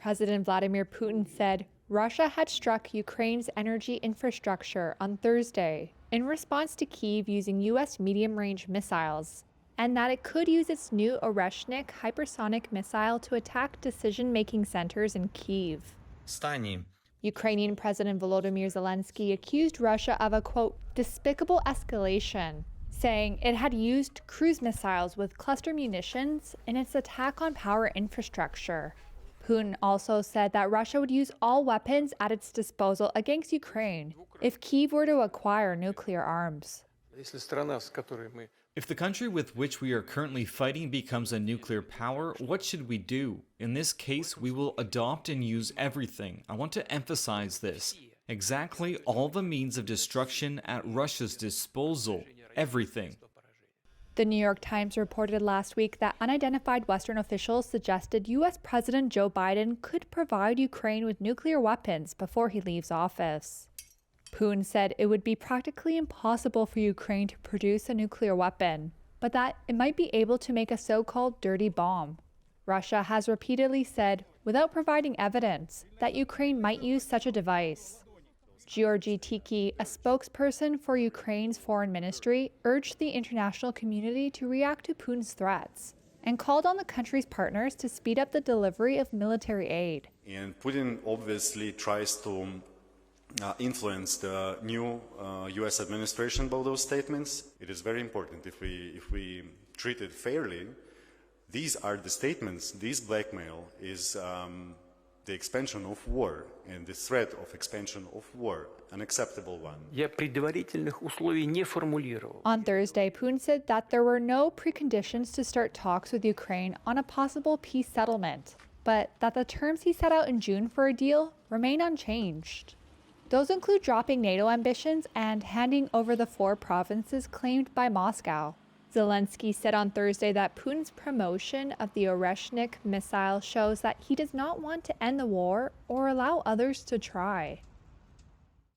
President Vladimir Putin said Russia had struck Ukraine's energy infrastructure on Thursday in response to Kyiv using U.S. medium-range missiles, and that it could use its new Oreshnik hypersonic missile to attack decision-making centers in Kyiv. Ukrainian President Volodymyr Zelensky accused Russia of a, quote, despicable escalation, saying it had used cruise missiles with cluster munitions in its attack on power infrastructure. Putin also said that Russia would use all weapons at its disposal against Ukraine if Kyiv were to acquire nuclear arms. If the country with which we are currently fighting becomes a nuclear power, what should we do? In this case, we will adopt and use everything. I want to emphasize this. Exactly all the means of destruction at Russia's disposal. Everything. The New York Times reported last week that unidentified Western officials suggested U.S. President Joe Biden could provide Ukraine with nuclear weapons before he leaves office. Putin said it would be practically impossible for Ukraine to produce a nuclear weapon, but that it might be able to make a so-called dirty bomb. Russia has repeatedly said, without providing evidence, that Ukraine might use such a device. Georgy Tiki, a spokesperson for Ukraine's foreign ministry, urged the international community to react to Putin's threats and called on the country's partners to speed up the delivery of military aid. And Putin obviously tries to influence the new U.S. administration by those statements. It is very important if we treat it fairly. These are the statements. This blackmail is the expansion of war and the threat of expansion of war, an acceptable one. On Thursday, Putin said that there were no preconditions to start talks with Ukraine on a possible peace settlement, but that the terms he set out in June for a deal remain unchanged. Those include dropping NATO ambitions and handing over the 4 provinces claimed by Moscow. Zelensky said on Thursday that Putin's promotion of the Oreshnik missile shows that he does not want to end the war or allow others to try.